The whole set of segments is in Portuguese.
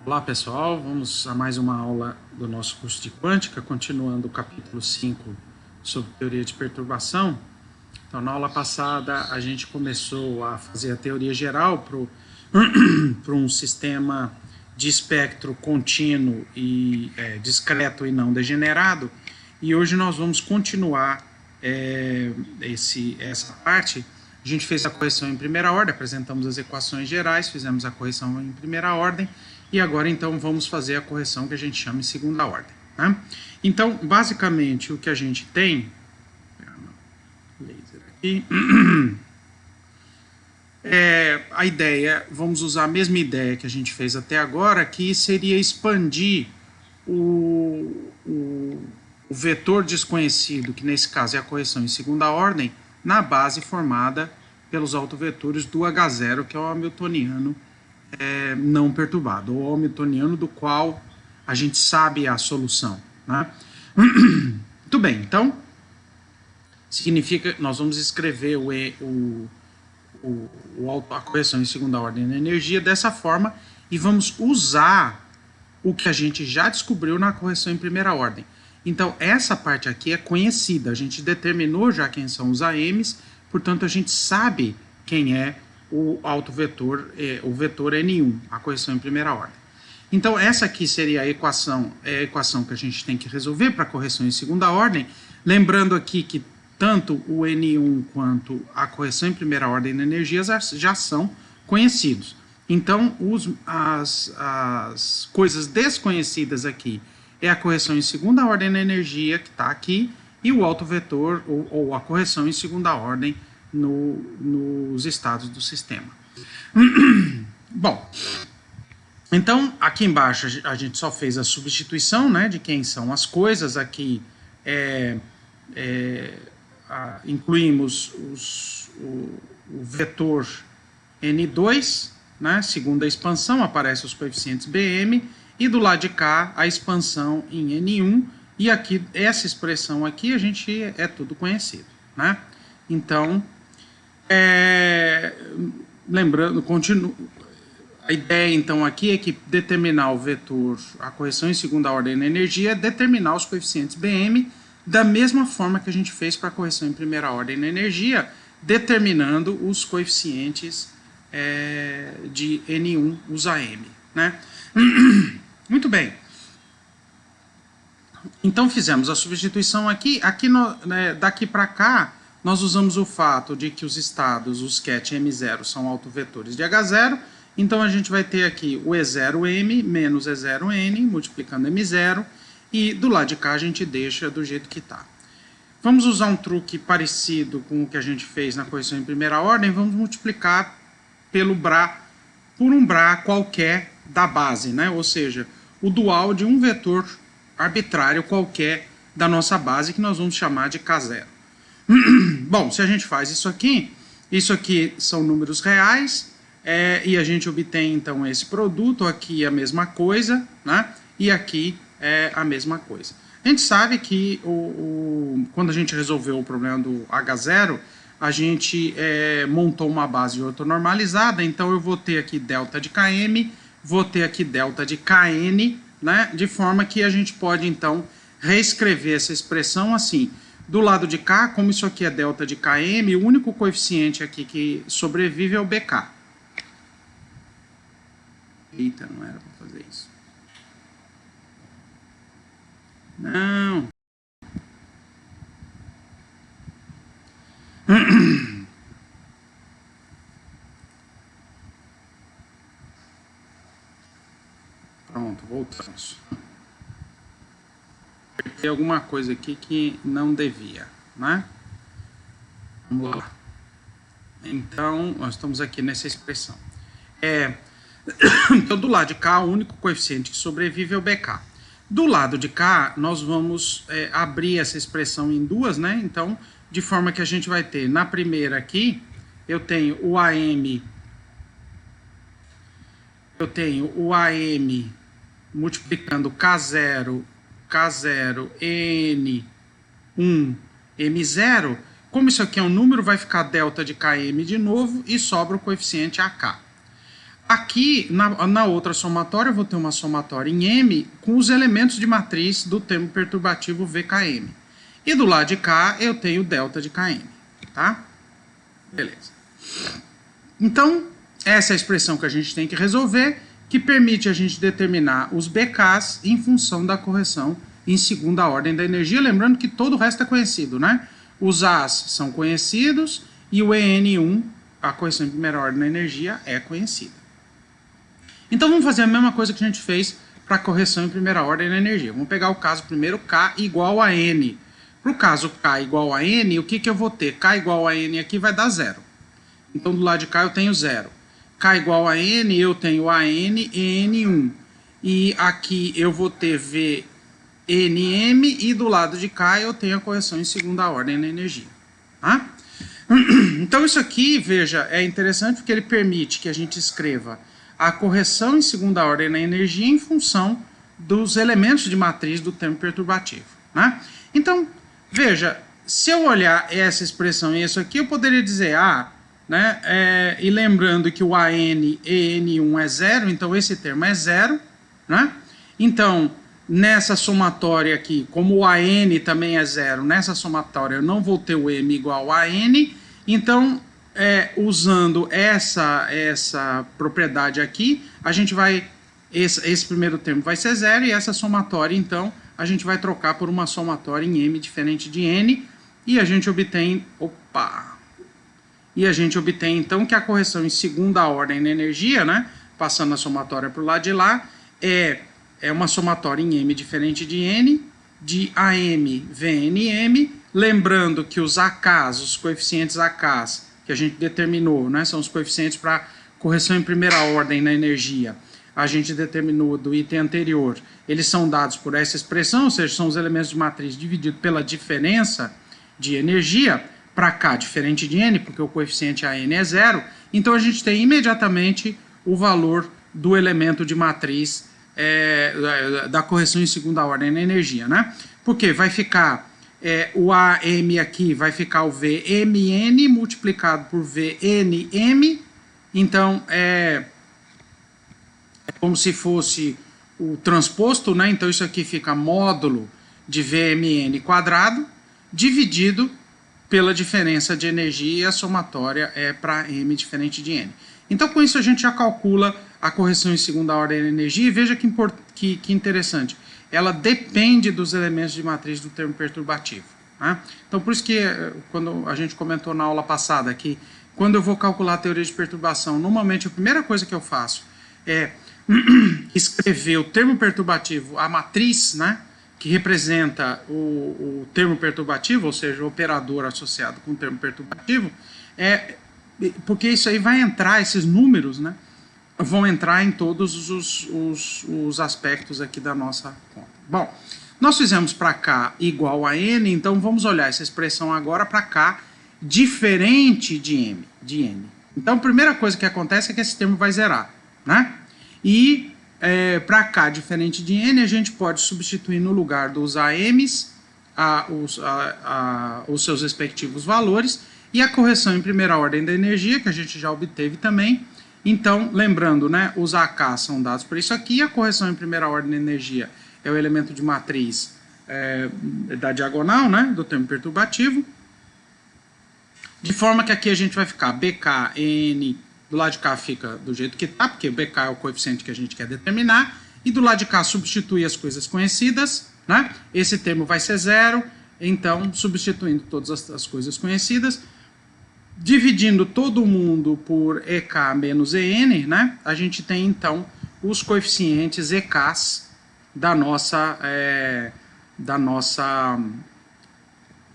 Olá pessoal, vamos a mais uma aula do nosso curso de Quântica, continuando o capítulo 5 sobre teoria de perturbação. Então na aula passada a gente começou a fazer a teoria geral para um sistema de espectro contínuo e discreto e não degenerado, e hoje nós vamos continuar essa parte. A gente fez a correção em primeira ordem, apresentamos as equações gerais, fizemos a correção em primeira ordem, e agora então vamos fazer a correção que a gente chama em segunda ordem. Né? Então, basicamente, o que a gente tem... Laser aqui. A ideia, vamos usar a mesma ideia que a gente fez até agora, que seria expandir o vetor desconhecido, que nesse caso é a correção em segunda ordem, na base formada pelos autovetores do H0, que é o hamiltoniano não perturbado, ou hamiltoniano do qual a gente sabe a solução. Né? Muito bem, então, significa que nós vamos escrever a correção em segunda ordem da energia dessa forma e vamos usar o que a gente já descobriu na correção em primeira ordem. Então, essa parte aqui é conhecida, a gente determinou já quem são os AMs, portanto, a gente sabe quem é o autovetor, o vetor N1, a correção em primeira ordem. Então, essa aqui seria a equação que a gente tem que resolver para a correção em segunda ordem, lembrando aqui que tanto o N1 quanto a correção em primeira ordem da energia já são conhecidos. Então, as coisas desconhecidas aqui é a correção em segunda ordem da energia, que está aqui, e o autovetor, ou a correção em segunda ordem nos estados do sistema. Bom, então, aqui embaixo a gente só fez a substituição, né, de quem são as coisas. Aqui incluímos o vetor N2, né, segunda expansão, aparecem os coeficientes BM, e do lado de cá a expansão em N1, e aqui essa expressão aqui a gente é tudo conhecido, né? Então, lembrando, a ideia então aqui é que determinar o vetor, a correção em segunda ordem na energia, é determinar os coeficientes BM da mesma forma que a gente fez para a correção em primeira ordem na energia, determinando os coeficientes de N1, os AM, né? Muito bem. Então fizemos a substituição aqui. Daqui para cá, nós usamos o fato de que os estados, os ket M0, são autovetores de H0. Então a gente vai ter aqui o E0M menos E0N, multiplicando M0. E do lado de cá a gente deixa do jeito que está. Vamos usar um truque parecido com o que a gente fez na correção em primeira ordem. Vamos multiplicar por um Bra qualquer da base, né? Ou seja, o dual de um vetor arbitrário qualquer da nossa base, que nós vamos chamar de K0. Bom, se a gente faz isso aqui são números reais, e a gente obtém então esse produto. Aqui a mesma coisa, né? E aqui é a mesma coisa. A gente sabe que quando a gente resolveu o problema do H0, a gente montou uma base ortonormalizada, então eu vou ter aqui delta de Km, vou ter aqui delta de Kn, né? De forma que a gente pode então reescrever essa expressão assim: do lado de cá, como isso aqui é delta de Km, o único coeficiente aqui que sobrevive é o BK. Eita, não era para fazer isso. Não. Pronto, voltamos. Tem alguma coisa aqui que não devia, né? Vamos lá. Então, nós estamos aqui nessa expressão. Então, do lado de cá, o único coeficiente que sobrevive é o BK. Do lado de cá, nós vamos abrir essa expressão em duas, né? Então, de forma que a gente vai ter, na primeira aqui, eu tenho o AM multiplicando K0, N1, M0. Como isso aqui é um número, vai ficar delta de Km de novo e sobra o coeficiente AK. Aqui, na outra somatória, eu vou ter uma somatória em M com os elementos de matriz do termo perturbativo VKM. E do lado de cá, eu tenho delta de Km, tá? Beleza. Então, essa é a expressão que a gente tem que resolver, que permite a gente determinar os BKs em função da correção em segunda ordem da energia. Lembrando que todo o resto é conhecido, né? Os As são conhecidos e o EN1, a correção em primeira ordem da energia, é conhecida. Então vamos fazer a mesma coisa que a gente fez para a correção em primeira ordem da energia. Vamos pegar o caso primeiro, K igual a N. Para o caso K igual a N, o que eu vou ter? K igual a N aqui vai dar zero. Então do lado de cá eu tenho zero. K igual a N, eu tenho AN e N1. E aqui eu vou ter VNM e do lado de cá eu tenho a correção em segunda ordem da energia. Tá? Então isso aqui, veja, é interessante porque ele permite que a gente escreva a correção em segunda ordem na energia em função dos elementos de matriz do termo perturbativo. Né? Então, veja, se eu olhar essa expressão e isso aqui, eu poderia dizer, e lembrando que o AN EN1 é zero, então esse termo é zero, né? Então, nessa somatória aqui, como o AN também é zero, nessa somatória eu não vou ter o M igual a N, então usando essa propriedade aqui, a gente vai, esse primeiro termo vai ser zero e essa somatória, então, a gente vai trocar por uma somatória em M diferente de N e a gente obtém, então que a correção em segunda ordem na energia, né, passando a somatória para o lado de lá, é uma somatória em M diferente de N, de AM VNM, lembrando que os AKs, os coeficientes AKs, que a gente determinou, né, são os coeficientes para correção em primeira ordem na energia, a gente determinou do item anterior, eles são dados por essa expressão, ou seja, são os elementos de matriz divididos pela diferença de energia, para K diferente de N, porque o coeficiente AN é zero, então a gente tem imediatamente o valor do elemento de matriz da correção em segunda ordem na energia, né? Porque vai ficar o AM aqui vai ficar o VMN multiplicado por VNM, então é como se fosse o transposto, né? Então isso aqui fica módulo de VMN quadrado dividido pela diferença de energia e a somatória é para M diferente de N. Então com isso a gente já calcula a correção em segunda ordem da energia e veja que interessante. Ela depende dos elementos de matriz do termo perturbativo. Né? Então, por isso que, quando a gente comentou na aula passada, que quando eu vou calcular a teoria de perturbação, normalmente a primeira coisa que eu faço é escrever o termo perturbativo, a matriz, né, que representa o termo perturbativo, ou seja, o operador associado com o termo perturbativo, porque isso aí vai entrar, esses números, né, vão entrar em todos os aspectos aqui da nossa conta. Bom, nós fizemos para K igual a N, então vamos olhar essa expressão agora para K diferente de N. Então a primeira coisa que acontece é que esse termo vai zerar, né? E para K diferente de N a gente pode substituir no lugar dos AMs os seus respectivos valores e a correção em primeira ordem da energia, que a gente já obteve também. Então, lembrando, né, os AK são dados por isso aqui, a correção em primeira ordem de energia é o elemento de matriz da diagonal, né, do termo perturbativo, de forma que aqui a gente vai ficar BK, N, do lado de cá fica do jeito que está, porque BK é o coeficiente que a gente quer determinar, e do lado de cá substituir as coisas conhecidas, né, esse termo vai ser zero, então, substituindo todas as coisas conhecidas, dividindo todo mundo por EK menos EN, né, a gente tem então os coeficientes EKs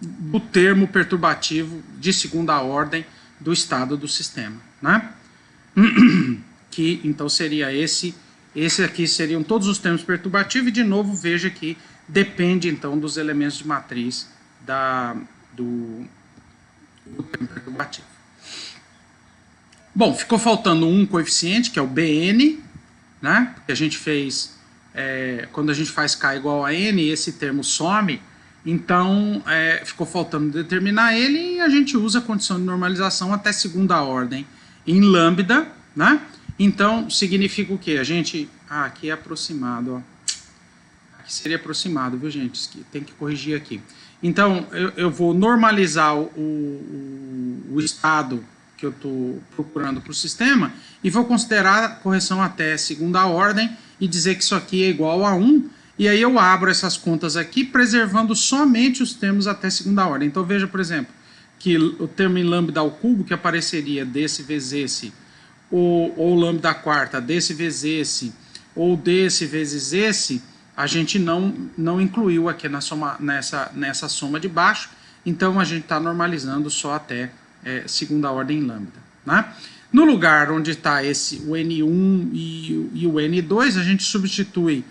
do termo perturbativo de segunda ordem do estado do sistema, né? Que então seria esse aqui seriam todos os termos perturbativos e de novo veja que depende então dos elementos de matriz do termo perturbativo. Bom, ficou faltando um coeficiente, que é o Bn, né? Porque a gente fez, quando a gente faz K igual a N, esse termo some, então ficou faltando determinar ele e a gente usa a condição de normalização até segunda ordem em lambda, né? Então, significa o quê? A gente... Ah, aqui é aproximado, ó. Aqui seria aproximado, viu, gente? Tem que corrigir aqui. Então, eu vou normalizar o estado que eu estou procurando para o sistema e vou considerar a correção até segunda ordem e dizer que isso aqui é igual a 1. E aí eu abro essas contas aqui, preservando somente os termos até segunda ordem. Então, veja, por exemplo, que o termo em lambda ao cubo, que apareceria desse vezes esse, ou lambda quarta desse vezes esse, ou desse vezes esse, a gente não incluiu aqui nessa soma de baixo, então a gente está normalizando só até segunda ordem lambda. Né? No lugar onde está o N1 e o N2, a gente substitui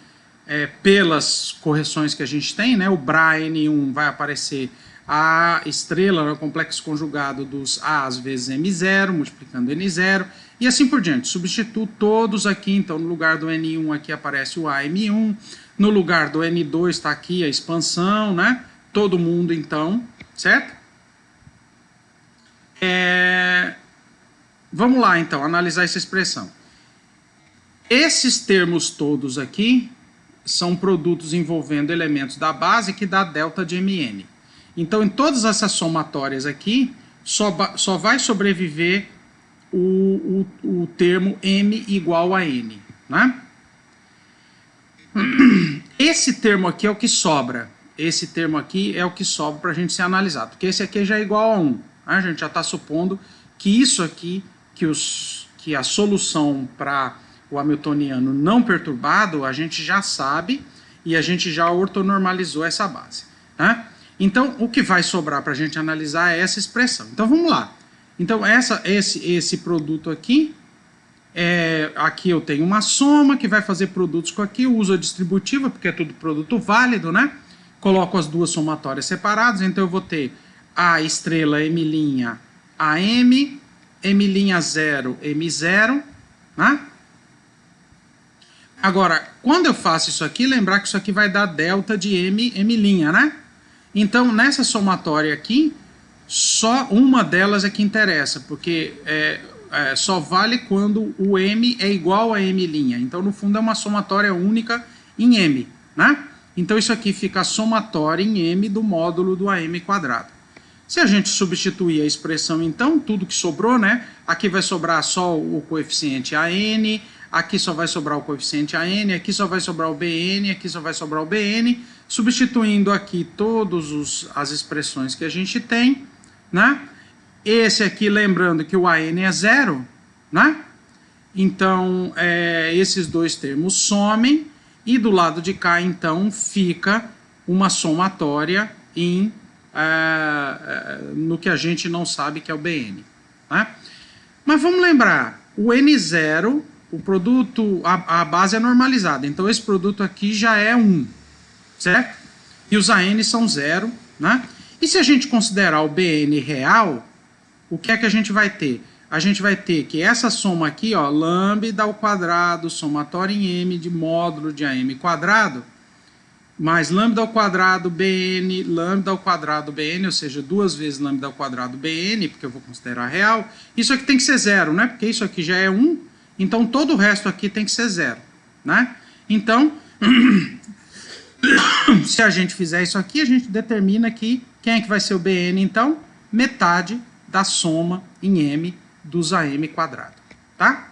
pelas correções que a gente tem, né? O Bra N1 vai aparecer a estrela no complexo conjugado dos A's vezes M0, multiplicando N0, e assim por diante. Substituo todos aqui, então no lugar do N1 aqui aparece o AM1, no lugar do N2 está aqui a expansão, né? Todo mundo então, certo? Vamos lá então, analisar essa expressão. Esses termos todos aqui são produtos envolvendo elementos da base que dá delta de Mn. Então, em todas essas somatórias aqui, só vai sobreviver o termo M igual a N. Né? Esse termo aqui é o que sobra. Esse termo aqui é o que sobra para a gente ser analisado. Porque esse aqui já é igual a 1. Né? A gente já está supondo que isso aqui, que a solução para o hamiltoniano não perturbado, a gente já sabe e a gente já ortonormalizou essa base. Né? Então, o que vai sobrar para a gente analisar é essa expressão. Então, vamos lá. Então, esse produto aqui, aqui eu tenho uma soma que vai fazer produtos com aqui, eu uso a distributiva, porque é tudo produto válido, né? Coloco as duas somatórias separadas, então eu vou ter a estrela M' AM, M'0, M0, né? Agora, quando eu faço isso aqui, lembrar que isso aqui vai dar delta de M', né? Então, nessa somatória aqui, só uma delas é que interessa, porque só vale quando o M é igual a M'. Então, no fundo, é uma somatória única em M, né? Então, isso aqui fica a somatória em M do módulo do AM quadrado. Se a gente substituir a expressão, então, tudo que sobrou, né? Aqui vai sobrar só o coeficiente AN, aqui só vai sobrar o coeficiente AN, aqui só vai sobrar o BN, aqui só vai sobrar o BN, substituindo aqui todas as expressões que a gente tem, né? Esse aqui, lembrando que o AN é 0, né? Então, esses dois termos somem, e do lado de cá, então, fica uma somatória no que a gente não sabe que é o BN. Né? Mas vamos lembrar, o N0, o produto, a base é normalizada, então esse produto aqui já é 1, certo? E os AN são 0, né? E se a gente considerar o BN real, o que é que a gente vai ter? A gente vai ter que essa soma aqui, ó, lambda ao quadrado, somatória em M de módulo de AM quadrado, mais lambda ao quadrado BN, lambda ao quadrado BN, ou seja, 2 vezes lambda ao quadrado BN, porque eu vou considerar real. Isso aqui tem que ser 0, né? Porque isso aqui já é 1, então todo o resto aqui tem que ser 0, né? Então, se a gente fizer isso aqui, a gente determina que quem é que vai ser o BN, então? Metade da soma em M dos AM quadrado, tá?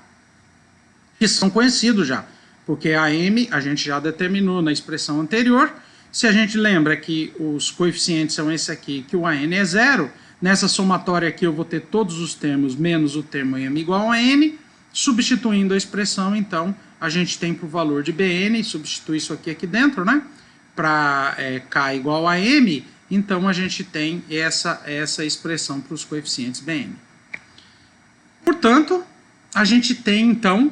Que são conhecidos já, porque a M a gente já determinou na expressão anterior. Se a gente lembra que os coeficientes são esse aqui, que o AN é 0, nessa somatória aqui eu vou ter todos os termos menos o termo M igual a N, substituindo a expressão, então, a gente tem para o valor de BN, substitui isso aqui dentro, né? Para K igual a M, então a gente tem essa expressão para os coeficientes BN. Portanto, a gente tem, então,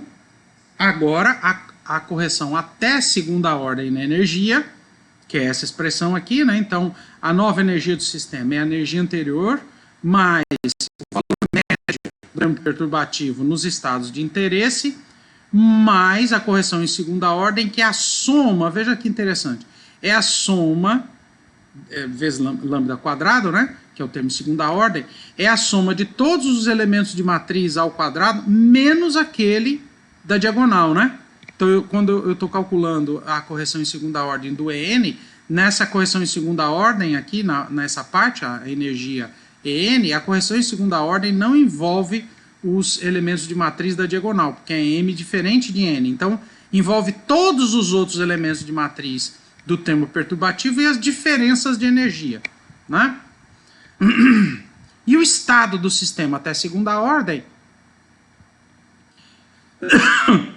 agora a correção até segunda ordem na energia, que é essa expressão aqui, né? Então, a nova energia do sistema é a energia anterior, mais o valor médio do termo perturbativo nos estados de interesse, mais a correção em segunda ordem, que é a soma, veja que interessante, é a soma, vezes lambda quadrado, né? Que é o termo de segunda ordem, é a soma de todos os elementos de matriz ao quadrado, menos aquele da diagonal, né? Então, quando eu estou calculando a correção em segunda ordem do EN, nessa correção em segunda ordem aqui, nessa parte, a energia EN, a correção em segunda ordem não envolve os elementos de matriz da diagonal, porque é M diferente de N. Então, envolve todos os outros elementos de matriz do termo perturbativo e as diferenças de energia, né? E o estado do sistema até segunda ordem,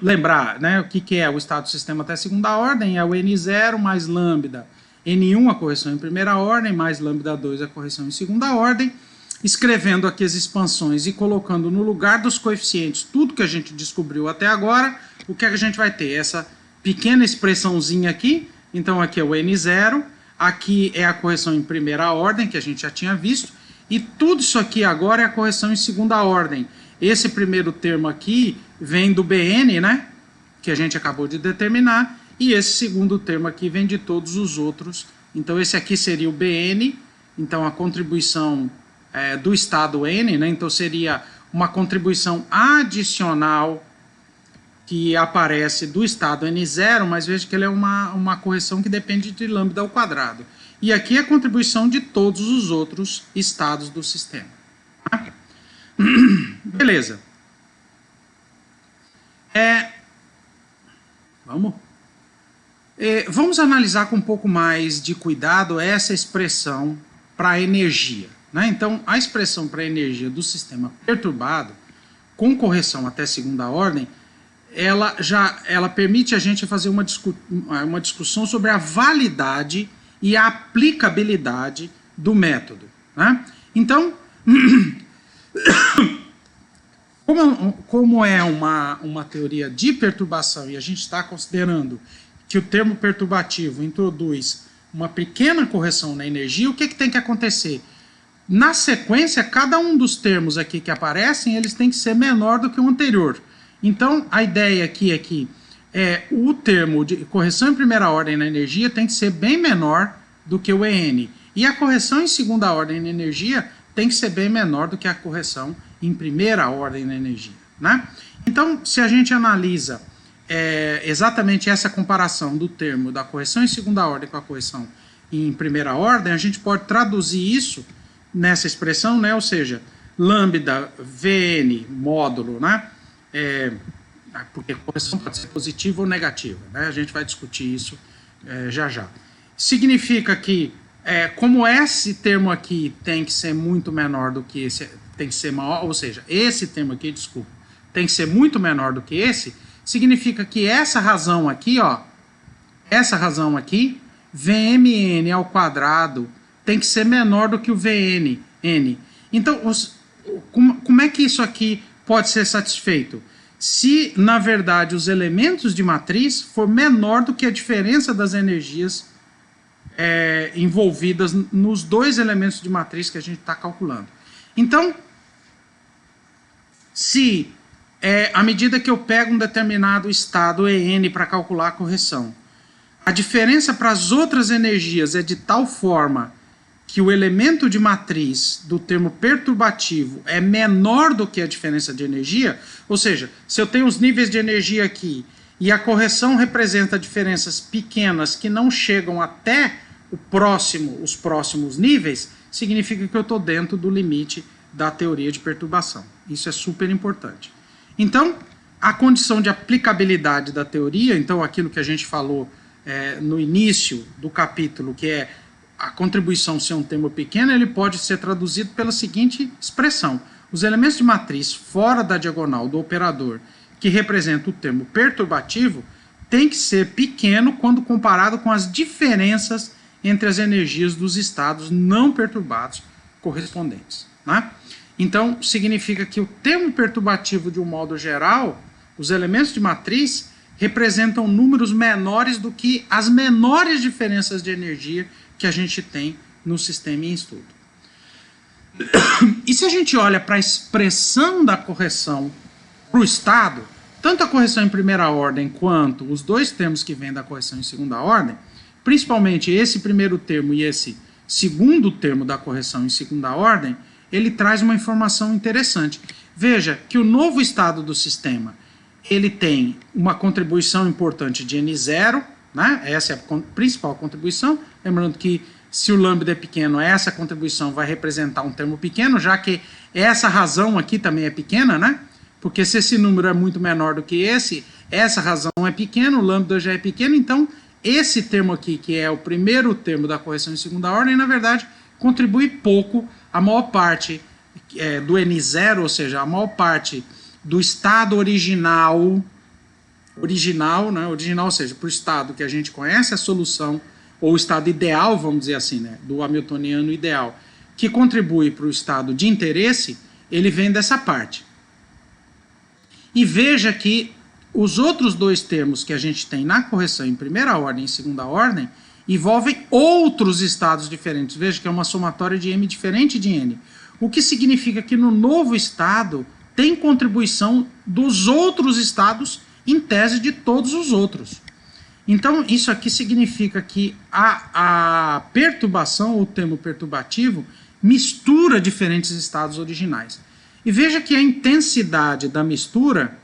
lembrar, né, o que é o estado do sistema até segunda ordem? É o N0 mais lambda N1, a correção em primeira ordem, mais lambda 2, a correção em segunda ordem, escrevendo aqui as expansões e colocando no lugar dos coeficientes tudo que a gente descobriu até agora. O que a gente vai ter? Essa pequena expressãozinha aqui. Então aqui é o N0, aqui é a correção em primeira ordem, que a gente já tinha visto, e tudo isso aqui agora é a correção em segunda ordem. Esse primeiro termo aqui vem do BN, né, que a gente acabou de determinar, e esse segundo termo aqui vem de todos os outros. Então esse aqui seria o BN, então a contribuição do estado N, né, então seria uma contribuição adicional que aparece do estado N0, mas veja que ele é uma correção que depende de lambda ao quadrado. E aqui é a contribuição de todos os outros estados do sistema. Tá? Beleza. Vamos analisar com um pouco mais de cuidado essa expressão para energia, né? Então, a expressão para energia do sistema perturbado, com correção até segunda ordem, ela permite a gente fazer uma discussão sobre a validade e a aplicabilidade do método, né? Então, como é uma teoria de perturbação e a gente está considerando que o termo perturbativo introduz uma pequena correção na energia, o que tem que acontecer? Na sequência, cada um dos termos aqui que aparecem, eles têm que ser menor do que o anterior. Então, a ideia aqui é que o termo de correção em primeira ordem na energia tem que ser bem menor do que o EN. E a correção em segunda ordem na energia tem que ser bem menor do que a correção em primeira ordem na energia, né? Então, se a gente analisa exatamente essa comparação do termo da correção em segunda ordem com a correção em primeira ordem, a gente pode traduzir isso nessa expressão, né? Ou seja, lambda Vn módulo, né? Porque a correção pode ser positiva ou negativa, né? A gente vai discutir isso já já. Significa que, como esse termo aqui tem que ser muito menor do que esse, tem que ser maior, ou seja, esse termo aqui, desculpa, tem que ser muito menor do que esse, significa que essa razão aqui, ó, essa razão aqui, Vmn ao quadrado, tem que ser menor do que o Vn. Então, como é que isso aqui pode ser satisfeito? Se, na verdade, os elementos de matriz for menor do que a diferença das energias envolvidas nos dois elementos de matriz que a gente está calculando. Então, se à medida que eu pego um determinado estado EN para calcular a correção, a diferença para as outras energias é de tal forma que o elemento de matriz do termo perturbativo é menor do que a diferença de energia, ou seja, se eu tenho os níveis de energia aqui e a correção representa diferenças pequenas que não chegam até os próximos níveis, significa que eu estou dentro do limite da teoria de perturbação. Isso é super importante. Então, a condição de aplicabilidade da teoria, então aquilo que a gente falou no início do capítulo, que é a contribuição ser um termo pequeno, ele pode ser traduzido pela seguinte expressão: os elementos de matriz fora da diagonal do operador, que representa o termo perturbativo, tem que ser pequeno quando comparado com as diferenças entre as energias dos estados não perturbados correspondentes, né? Então, significa que o termo perturbativo, de um modo geral, os elementos de matriz representam números menores do que as menores diferenças de energia que a gente tem no sistema em estudo. E se a gente olha para a expressão da correção para o estado, tanto a correção em primeira ordem quanto os dois termos que vêm da correção em segunda ordem, principalmente esse primeiro termo e esse segundo termo da correção em segunda ordem, ele traz uma informação interessante. Veja que o novo estado do sistema ele tem uma contribuição importante de N0, né? Essa é a principal contribuição, lembrando que se o lambda é pequeno, essa contribuição vai representar um termo pequeno, já que essa razão aqui também é pequena, né? Porque se esse número é muito menor do que esse, essa razão é pequena, o lambda já é pequeno, então esse termo aqui, que é o primeiro termo da correção em segunda ordem, na verdade, contribui pouco. A maior parte do N0, ou seja, a maior parte do estado original, né? Original, ou seja, para o estado que a gente conhece, a solução, ou o estado ideal, vamos dizer assim, né? Do hamiltoniano ideal, que contribui para o estado de interesse, ele vem dessa parte. E veja que os outros dois termos que a gente tem na correção em primeira ordem e segunda ordem envolvem outros estados diferentes. Veja que é uma somatória de M diferente de N. O que significa que no novo estado tem contribuição dos outros estados em tese de todos os outros. Então, isso aqui significa que a perturbação, ou termo perturbativo, mistura diferentes estados originais. E veja que a intensidade da mistura...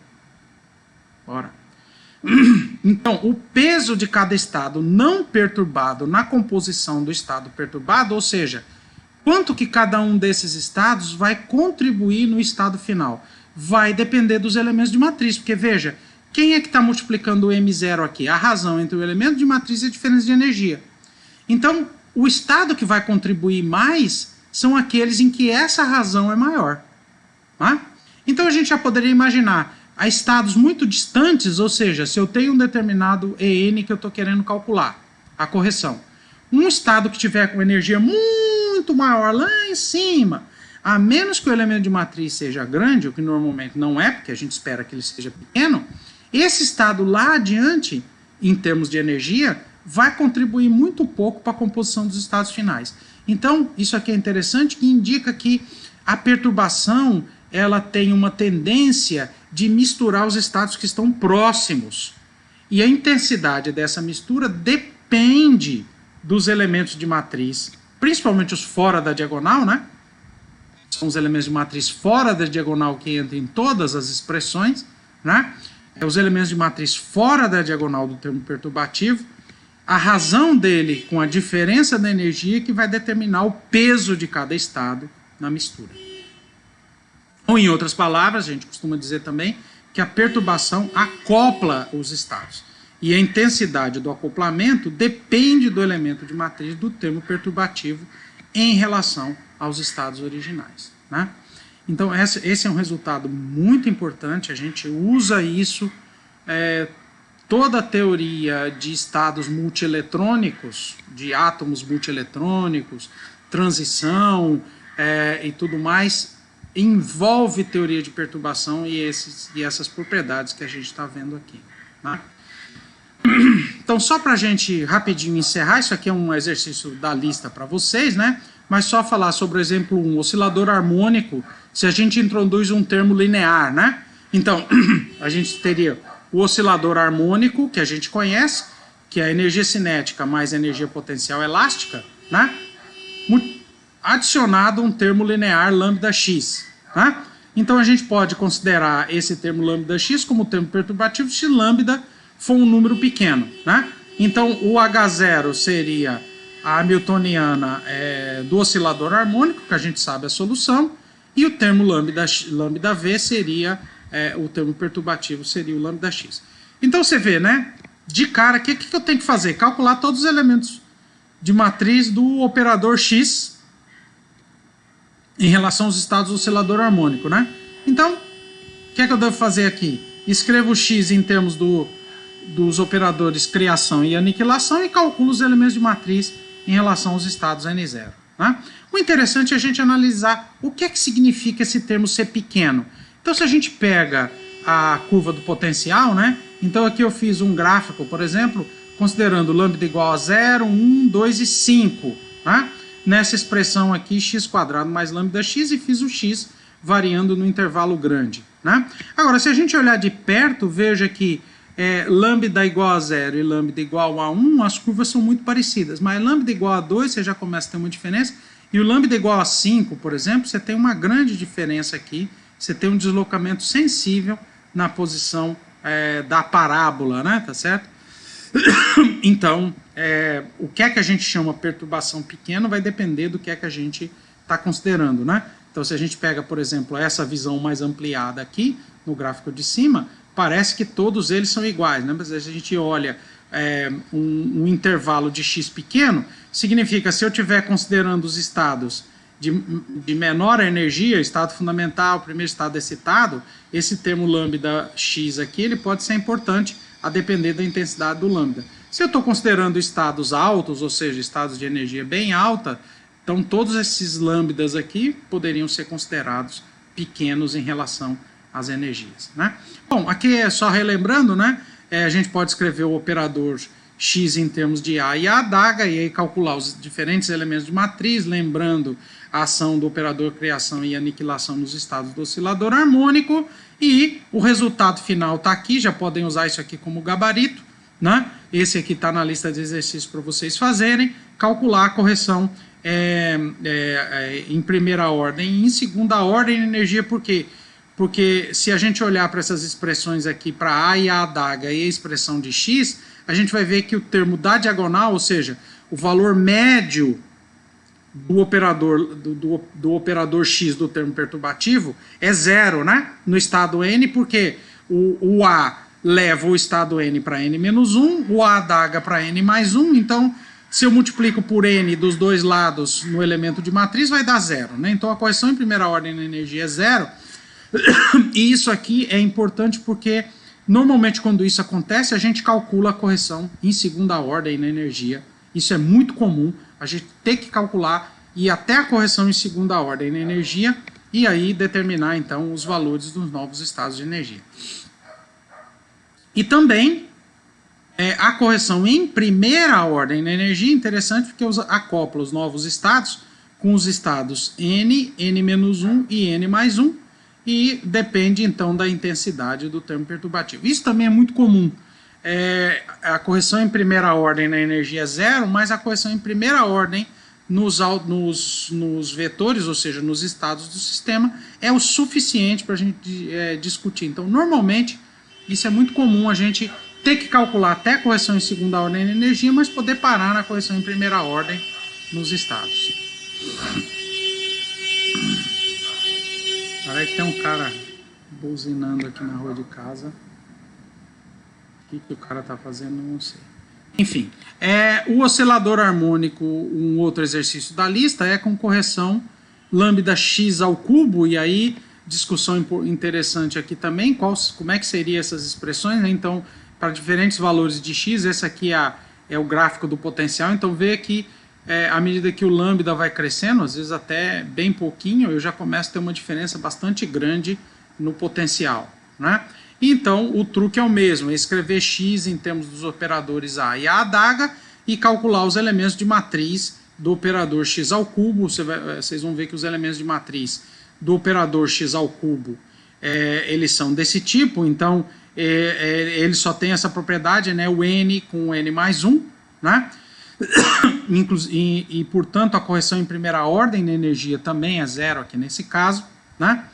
Então, o peso de cada estado não perturbado na composição do estado perturbado, ou seja, quanto que cada um desses estados vai contribuir no estado final, vai depender dos elementos de matriz, porque veja, quem é que está multiplicando o M0 aqui? A razão entre o elemento de matriz e a diferença de energia. Então, o estado que vai contribuir mais são aqueles em que essa razão é maior. Tá? Então, a gente já poderia imaginar a estados muito distantes, ou seja, se eu tenho um determinado EN que eu estou querendo calcular, a correção. Um estado que tiver com energia muito maior lá em cima, a menos que o elemento de matriz seja grande, o que normalmente não é, porque a gente espera que ele seja pequeno, esse estado lá adiante, em termos de energia, vai contribuir muito pouco para a composição dos estados finais. Então, isso aqui é interessante, que indica que a perturbação ela tem uma tendência de misturar os estados que estão próximos. E a intensidade dessa mistura depende dos elementos de matriz, principalmente os fora da diagonal, né? São os elementos de matriz fora da diagonal que entram em todas as expressões, né? Os elementos de matriz fora da diagonal do termo perturbativo, a razão dele com a diferença da energia que vai determinar o peso de cada estado na mistura. Ou, em outras palavras, a gente costuma dizer também que a perturbação acopla os estados. E a intensidade do acoplamento depende do elemento de matriz do termo perturbativo em relação aos estados originais. Né? Então, esse é um resultado muito importante, a gente usa isso, toda a teoria de estados multieletrônicos, de átomos multieletrônicos, transição e tudo mais, envolve teoria de perturbação e essas propriedades que a gente está vendo aqui. Né? Então, só para a gente rapidinho encerrar, isso aqui é um exercício da lista para vocês, né? Mas só falar sobre, por exemplo, um oscilador harmônico, se a gente introduz um termo linear, né? Então, a gente teria o oscilador harmônico, que a gente conhece, que é a energia cinética mais a energia potencial elástica, né? Adicionado um termo linear lambda_x. Né? Então a gente pode considerar esse termo lambda_x como termo perturbativo se lambda for um número pequeno. Né? Então o H0 seria a hamiltoniana do oscilador harmônico, que a gente sabe a solução, e o termo lambda_v seria, o termo perturbativo seria o lambda_x. Então você vê, né? De cara, o que eu tenho que fazer? Calcular todos os elementos de matriz do operador x em relação aos estados do oscilador harmônico, né? Então, o que é que eu devo fazer aqui? Escrevo o x em termos dos operadores criação e aniquilação e calculo os elementos de matriz em relação aos estados N0. Né? O interessante é a gente analisar o que é que significa esse termo ser pequeno. Então, se a gente pega a curva do potencial, né? Então aqui eu fiz um gráfico, por exemplo, considerando lambda igual a 0, 1, 2 e 5, né? Nessa expressão aqui, x² mais lambda_x, e fiz o x variando no intervalo grande. Né? Agora, se a gente olhar de perto, veja que lambda igual a 0 e lambda igual a 1, as curvas são muito parecidas, mas lambda igual a 2, você já começa a ter uma diferença, e o lambda igual a 5, por exemplo, você tem uma grande diferença aqui, você tem um deslocamento sensível na posição da parábola, né? Tá certo? Então, o que é que a gente chama perturbação pequena vai depender do que é que a gente está considerando, né? Então, se a gente pega, por exemplo, essa visão mais ampliada aqui, no gráfico de cima, parece que todos eles são iguais, né? Mas se a gente olha um intervalo de x pequeno, significa, se eu estiver considerando os estados de menor energia, estado fundamental, primeiro estado excitado, esse termo lambda x aqui, ele pode ser importante a depender da intensidade do lambda. Se eu estou considerando estados altos, ou seja, estados de energia bem alta, então todos esses lambdas aqui poderiam ser considerados pequenos em relação às energias, né? Bom, aqui é só relembrando, né? A gente pode escrever o operador x em termos de A e A adaga, e aí calcular os diferentes elementos de matriz, lembrando a ação do operador criação e aniquilação nos estados do oscilador harmônico, e o resultado final está aqui, já podem usar isso aqui como gabarito, né? Esse aqui está na lista de exercícios para vocês fazerem, calcular a correção em primeira ordem e em segunda ordem de energia, por quê? Porque se a gente olhar para essas expressões aqui, para A e A adaga e a expressão de x, a gente vai ver que o termo da diagonal, ou seja, o valor médio do operador x do termo perturbativo é zero, né? No estado n, porque o A leva o estado n para n menos 1, o A adaga para n mais 1, então se eu multiplico por n dos dois lados no elemento de matriz, vai dar zero, né? Então a correção em primeira ordem na energia é zero, e isso aqui é importante porque normalmente quando isso acontece, a gente calcula a correção em segunda ordem na energia. Isso é muito comum, a gente ter que calcular e até a correção em segunda ordem na energia e aí determinar então os valores dos novos estados de energia. E também a correção em primeira ordem na energia é interessante porque acopla os novos estados com os estados n, n-1 e n mais 1, e depende então da intensidade do termo perturbativo. Isso também é muito comum. A correção em primeira ordem na energia é zero, mas a correção em primeira ordem nos vetores, ou seja, nos estados do sistema, é o suficiente para a gente discutir. Então, normalmente, isso é muito comum, a gente ter que calcular até a correção em segunda ordem na energia, mas poder parar na correção em primeira ordem nos estados. Olha que tem um cara buzinando aqui na rua de casa. O que o cara está fazendo, não sei. Enfim, o oscilador harmônico, um outro exercício da lista, é com correção lambda x ao cubo, e aí discussão interessante aqui também, como é que seriam essas expressões, né? Então, para diferentes valores de x, esse aqui é o gráfico do potencial, então vê que à medida que o lambda vai crescendo, às vezes até bem pouquinho, eu já começo a ter uma diferença bastante grande no potencial, né? Então, o truque é o mesmo, é escrever x em termos dos operadores A e A adaga e calcular os elementos de matriz do operador x ao cubo. Vocês vão ver que os elementos de matriz do operador x ao cubo, eles são desse tipo, então ele só tem essa propriedade, né, o n com o n mais 1, né? E, portanto, a correção em primeira ordem na energia também é zero aqui nesse caso, né?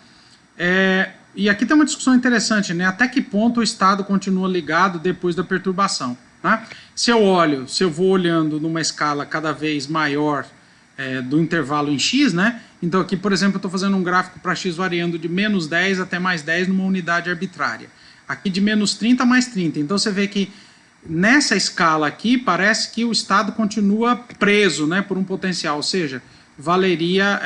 E aqui tem uma discussão interessante, né? Até que ponto o estado continua ligado depois da perturbação, né? Se eu vou olhando numa escala cada vez maior do intervalo em x, né? Então aqui, por exemplo, eu estou fazendo um gráfico para x variando de menos 10 até mais 10 numa unidade arbitrária. Aqui de menos 30 a mais 30. Então você vê que nessa escala aqui parece que o estado continua preso, né, por um potencial, ou seja, valeria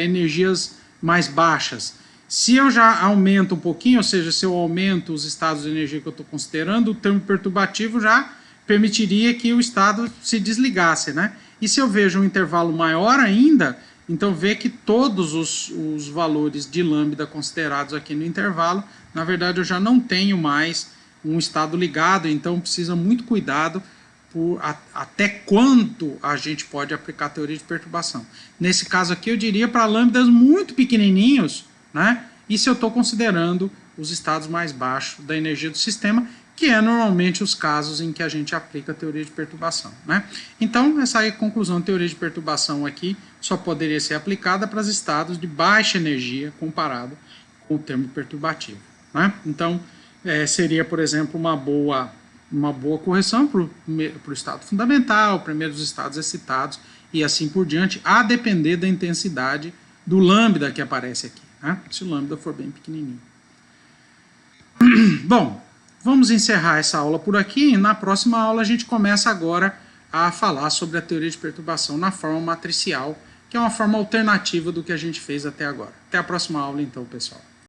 energias mais baixas. Se eu já aumento um pouquinho, ou seja, se eu aumento os estados de energia que eu estou considerando, o termo perturbativo já permitiria que o estado se desligasse, né? E se eu vejo um intervalo maior ainda, então vê que todos os valores de lambda considerados aqui no intervalo, na verdade eu já não tenho mais um estado ligado, então precisa muito cuidado por até quanto a gente pode aplicar a teoria de perturbação. Nesse caso aqui eu diria para lambdas muito pequenininhos, né? E se eu estou considerando os estados mais baixos da energia do sistema, que é normalmente os casos em que a gente aplica a teoria de perturbação, né? Então, essa aí é a conclusão da teoria de perturbação aqui só poderia ser aplicada para os estados de baixa energia comparado com o termo perturbativo, né? Então, seria, por exemplo, uma boa correção para o estado fundamental, primeiros estados excitados e assim por diante, a depender da intensidade do lambda que aparece aqui, né? Se o lambda for bem pequenininho. Bom, vamos encerrar essa aula por aqui. Na próxima aula a gente começa agora a falar sobre a teoria de perturbação na forma matricial, que é uma forma alternativa do que a gente fez até agora. Até a próxima aula então, pessoal.